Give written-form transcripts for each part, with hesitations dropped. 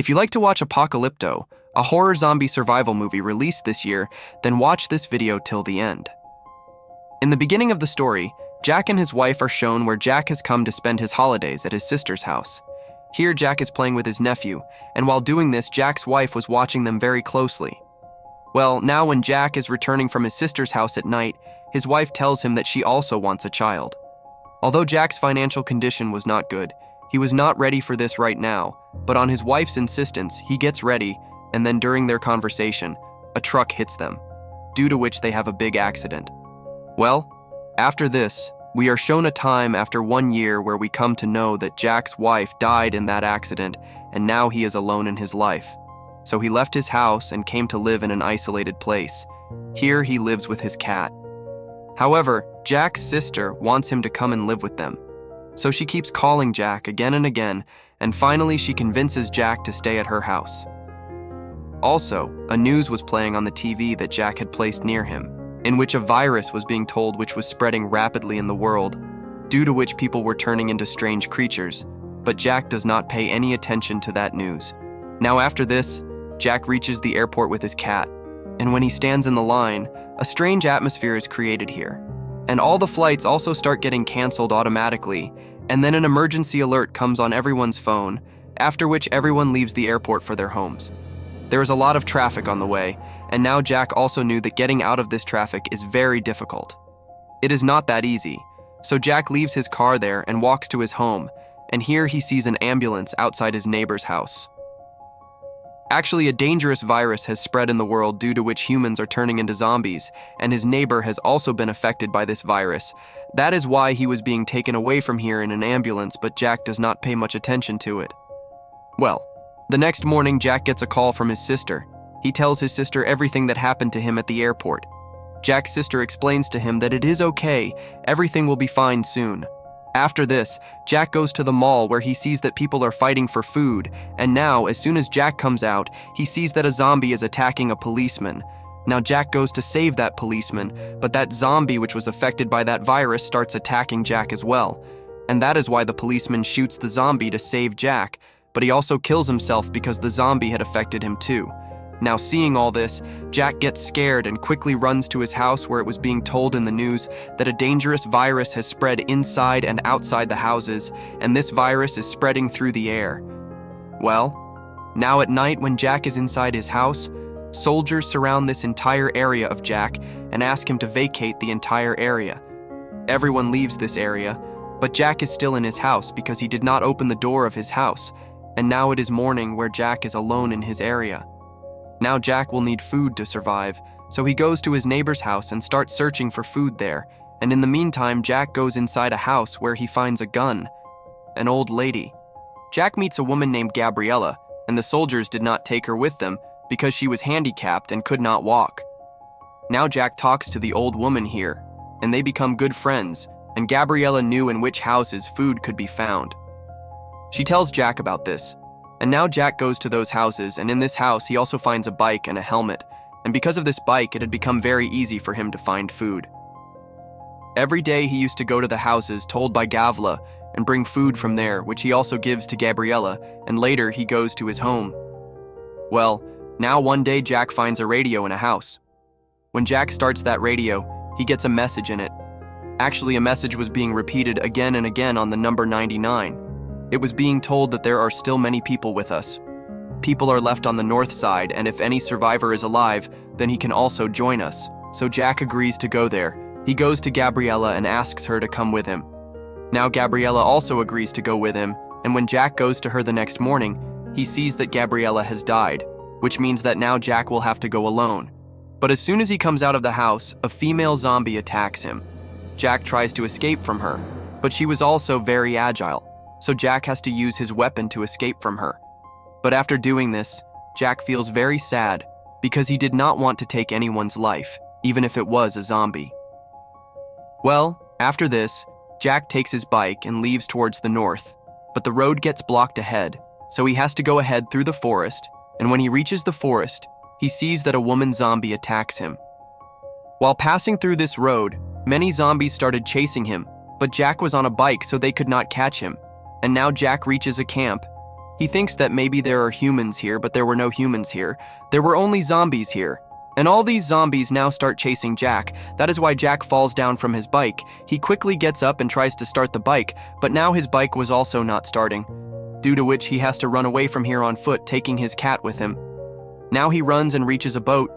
If you like to watch Apocalypto, a horror zombie survival movie released this year, then watch this video till the end. In the beginning of the story, Jack and his wife are shown where Jack has come to spend his holidays at his sister's house. Here, Jack is playing with his nephew, and while doing this, Jack's wife was watching them very closely. Well, now when Jack is returning from his sister's house at night, his wife tells him that she also wants a child. Although Jack's financial condition was not good, he was not ready for this right now, but on his wife's insistence, he gets ready, and then during their conversation, a truck hits them, due to which they have a big accident. Well, after this, we are shown a time after 1 year where we come to know that Jack's wife died in that accident, and now he is alone in his life. So he left his house and came to live in an isolated place. Here he lives with his cat. However, Jack's sister wants him to come and live with them. So she keeps calling Jack again and again, and finally she convinces Jack to stay at her house. Also, a news was playing on the TV that Jack had placed near him, in which a virus was being told which was spreading rapidly in the world, due to which people were turning into strange creatures, but Jack does not pay any attention to that news. Now after this, Jack reaches the airport with his cat, and when he stands in the line, a strange atmosphere is created here. And all the flights also start getting canceled automatically, and then an emergency alert comes on everyone's phone, after which everyone leaves the airport for their homes. There is a lot of traffic on the way, and now Jack also knew that getting out of this traffic is very difficult. It is not that easy, so Jack leaves his car there and walks to his home, and here he sees an ambulance outside his neighbor's house. Actually, a dangerous virus has spread in the world due to which humans are turning into zombies, and his neighbor has also been affected by this virus. That is why he was being taken away from here in an ambulance, but Jack does not pay much attention to it. Well, the next morning, Jack gets a call from his sister. He tells his sister everything that happened to him at the airport. Jack's sister explains to him that it is okay, everything will be fine soon. After this, Jack goes to the mall where he sees that people are fighting for food, and now, as soon as Jack comes out, he sees that a zombie is attacking a policeman. Now Jack goes to save that policeman, but that zombie which was affected by that virus starts attacking Jack as well. And that is why the policeman shoots the zombie to save Jack, but he also kills himself because the zombie had affected him too. Now seeing all this, Jack gets scared and quickly runs to his house where it was being told in the news that a dangerous virus has spread inside and outside the houses, and this virus is spreading through the air. Well, now at night when Jack is inside his house, soldiers surround this entire area of Jack and ask him to vacate the entire area. Everyone leaves this area, but Jack is still in his house because he did not open the door of his house, and now it is morning where Jack is alone in his area. Now Jack will need food to survive, so he goes to his neighbor's house and starts searching for food there, and in the meantime Jack goes inside a house where he finds a gun. An old lady. Jack meets a woman named Gabriella, and the soldiers did not take her with them because she was handicapped and could not walk. Now Jack talks to the old woman here, and they become good friends, and Gabriella knew in which houses food could be found. She tells Jack about this. And now Jack goes to those houses, and in this house he also finds a bike and a helmet, and because of this bike it had become very easy for him to find food. Every day he used to go to the houses told by Gavla and bring food from there, which he also gives to Gabriella, and later he goes to his home. Well, now one day Jack finds a radio in a house. When Jack starts that radio, he gets a message in it. Actually, a message was being repeated again and again on the number 99. It was being told that there are still many people with us. People are left on the north side, and if any survivor is alive, then he can also join us. So Jack agrees to go there. He goes to Gabriella and asks her to come with him. Now Gabriella also agrees to go with him, and when Jack goes to her the next morning, he sees that Gabriella has died, which means that now Jack will have to go alone. But as soon as he comes out of the house, a female zombie attacks him. Jack tries to escape from her, but she was also very agile. So Jack has to use his weapon to escape from her. But after doing this, Jack feels very sad because he did not want to take anyone's life, even if it was a zombie. Well, after this, Jack takes his bike and leaves towards the north, but the road gets blocked ahead, so he has to go ahead through the forest, and when he reaches the forest, he sees that a woman zombie attacks him. While passing through this road, many zombies started chasing him, but Jack was on a bike so they could not catch him. And now Jack reaches a camp. He thinks that maybe there are humans here, but there were no humans here. There were only zombies here. And all these zombies now start chasing Jack. That is why Jack falls down from his bike. He quickly gets up and tries to start the bike, but now his bike was also not starting, due to which he has to run away from here on foot, taking his cat with him. Now he runs and reaches a boat.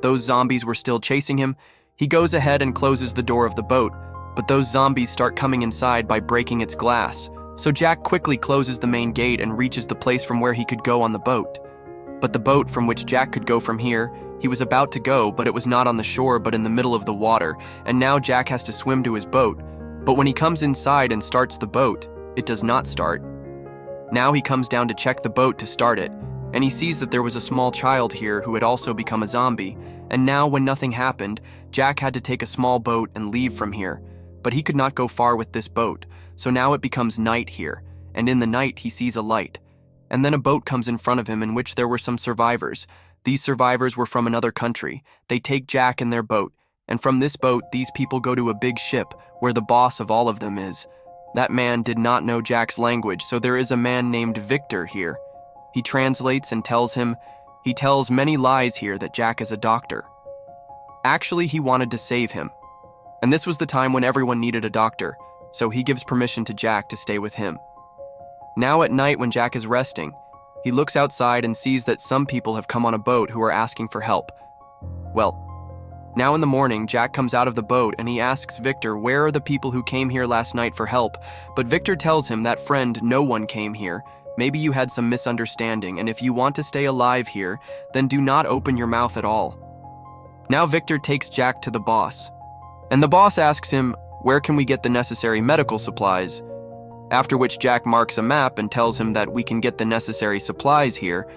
Those zombies were still chasing him. He goes ahead and closes the door of the boat, but those zombies start coming inside by breaking its glass. So Jack quickly closes the main gate and reaches the place from where he could go on the boat. But the boat from which Jack could go from here, he was about to go, but it was not on the shore but in the middle of the water, and now Jack has to swim to his boat. But when he comes inside and starts the boat, it does not start. Now he comes down to check the boat to start it, and he sees that there was a small child here who had also become a zombie, and now when nothing happened, Jack had to take a small boat and leave from here. But he could not go far with this boat, so now it becomes night here, and in the night he sees a light. And then a boat comes in front of him in which there were some survivors. These survivors were from another country. They take Jack in their boat, and from this boat these people go to a big ship where the boss of all of them is. That man did not know Jack's language, so there is a man named Victor here. He translates and tells many lies here that Jack is a doctor. Actually, he wanted to save him. And this was the time when everyone needed a doctor, so he gives permission to Jack to stay with him. Now at night when Jack is resting, he looks outside and sees that some people have come on a boat who are asking for help. Well, now in the morning, Jack comes out of the boat and he asks Victor where are the people who came here last night for help, but Victor tells him that friend, no one came here. Maybe you had some misunderstanding, and if you want to stay alive here, then do not open your mouth at all. Now Victor takes Jack to the boss, and the boss asks him, where can we get the necessary medical supplies? After which Jack marks a map and tells him that we can get the necessary supplies here.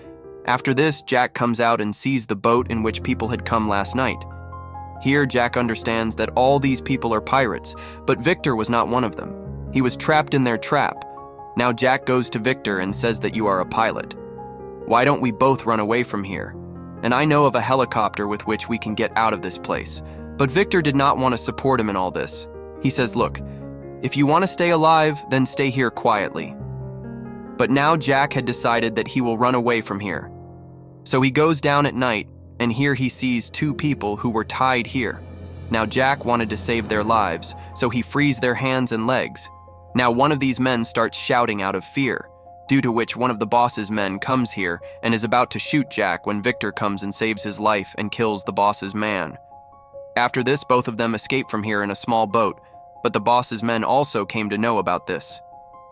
After this, Jack comes out and sees the boat in which people had come last night. Here, Jack understands that all these people are pirates, but Victor was not one of them. He was trapped in their trap. Now Jack goes to Victor and says that you are a pilot. Why don't we both run away from here? And I know of a helicopter with which we can get out of this place. But Victor did not want to support him in all this. He says, look, if you want to stay alive, then stay here quietly. But now Jack had decided that he will run away from here. So he goes down at night, and here he sees two people who were tied here. Now Jack wanted to save their lives, so he frees their hands and legs. Now one of these men starts shouting out of fear, due to which one of the boss's men comes here and is about to shoot Jack when Victor comes and saves his life and kills the boss's man. After this, both of them escape from here in a small boat, but the boss's men also came to know about this.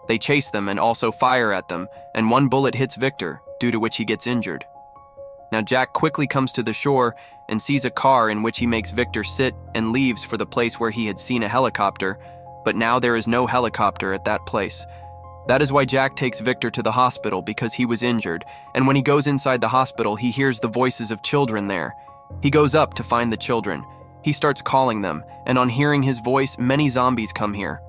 They chase them and also fire at them, and one bullet hits Victor, due to which he gets injured. Now Jack quickly comes to the shore and sees a car in which he makes Victor sit and leaves for the place where he had seen a helicopter, but now there is no helicopter at that place. That is why Jack takes Victor to the hospital because he was injured, and when he goes inside the hospital, he hears the voices of children there. He goes up to find the children. He starts calling them, and on hearing his voice, many zombies come here.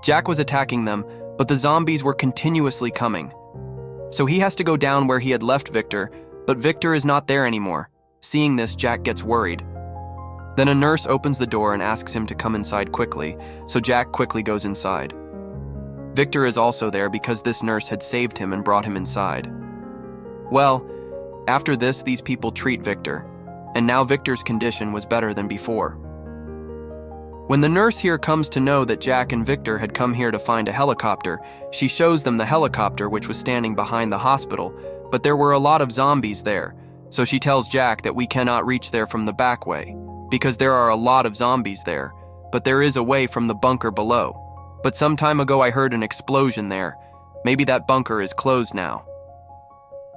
Jack was attacking them, but the zombies were continuously coming. So he has to go down where he had left Victor, but Victor is not there anymore. Seeing this, Jack gets worried. Then a nurse opens the door and asks him to come inside quickly, so Jack quickly goes inside. Victor is also there because this nurse had saved him and brought him inside. Well, after this, these people treat Victor, and now Victor's condition was better than before. When the nurse here comes to know that Jack and Victor had come here to find a helicopter, she shows them the helicopter which was standing behind the hospital, but there were a lot of zombies there, so she tells Jack that we cannot reach there from the back way, because there are a lot of zombies there, but there is a way from the bunker below. But some time ago I heard an explosion there. Maybe that bunker is closed now.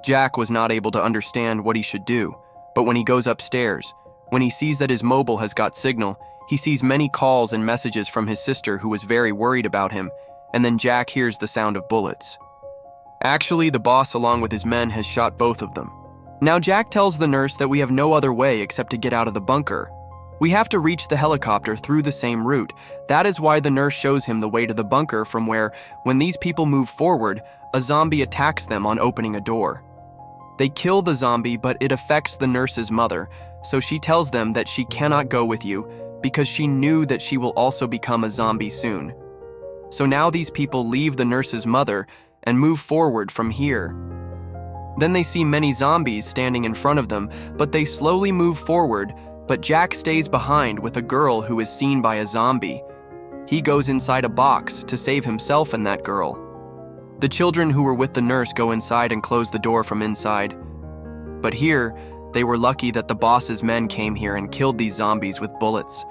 Jack was not able to understand what he should do, but when he goes upstairs, when he sees that his mobile has got signal, he sees many calls and messages from his sister who was very worried about him, and then Jack hears the sound of bullets. Actually, the boss along with his men has shot both of them. Now Jack tells the nurse that we have no other way except to get out of the bunker. We have to reach the helicopter through the same route. That is why the nurse shows him the way to the bunker from where, when these people move forward, a zombie attacks them on opening a door. They kill the zombie, but it affects the nurse's mother, so she tells them that she cannot go with you because she knew that she will also become a zombie soon. So now these people leave the nurse's mother, and move forward from here. Then they see many zombies standing in front of them, but they slowly move forward, but Jack stays behind with a girl who is seen by a zombie. He goes inside a box to save himself and that girl. The children who were with the nurse go inside and close the door from inside. But here, they were lucky that the boss's men came here and killed these zombies with bullets.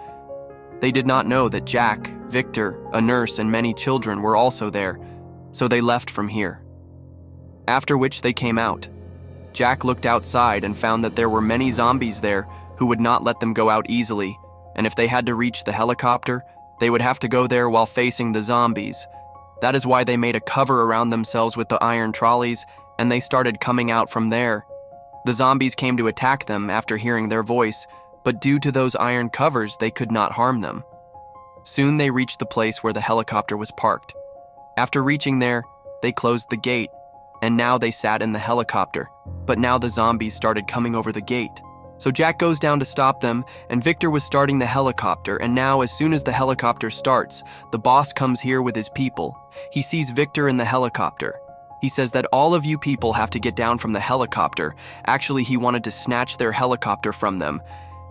They did not know that Jack, Victor, a nurse, and many children were also there, so they left from here. After which they came out. Jack looked outside and found that there were many zombies there who would not let them go out easily, and if they had to reach the helicopter, they would have to go there while facing the zombies. That is why they made a cover around themselves with the iron trolleys, and they started coming out from there. The zombies came to attack them after hearing their voice, but due to those iron covers, they could not harm them. Soon they reached the place where the helicopter was parked. After reaching there, they closed the gate, and now they sat in the helicopter, but now the zombies started coming over the gate. So Jack goes down to stop them, and Victor was starting the helicopter, and now as soon as the helicopter starts, the boss comes here with his people. He sees Victor in the helicopter. He says that all of you people have to get down from the helicopter. Actually, he wanted to snatch their helicopter from them.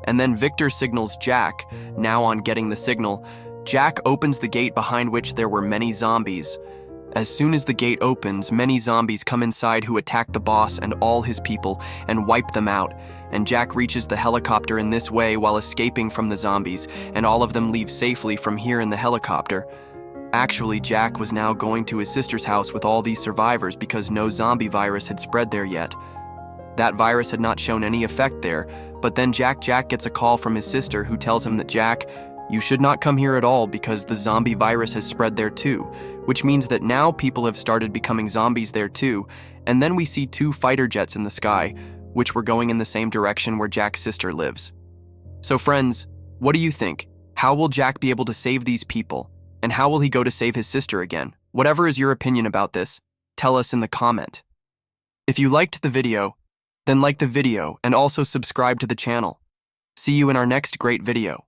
And then Victor signals Jack. Now on getting the signal, Jack opens the gate behind which there were many zombies. As soon as the gate opens, many zombies come inside who attack the boss and all his people and wipe them out. And Jack reaches the helicopter in this way while escaping from the zombies, and all of them leave safely from here in the helicopter. Actually, Jack was now going to his sister's house with all these survivors because no zombie virus had spread there yet. That virus had not shown any effect there, but then Jack gets a call from his sister who tells him that Jack, you should not come here at all because the zombie virus has spread there too, which means that now people have started becoming zombies there too, and then we see 2 fighter jets in the sky, which were going in the same direction where Jack's sister lives. So friends, what do you think? How will Jack be able to save these people? And how will he go to save his sister again? Whatever is your opinion about this, tell us in the comment. If you liked the video, then like the video and also subscribe to the channel. See you in our next great video.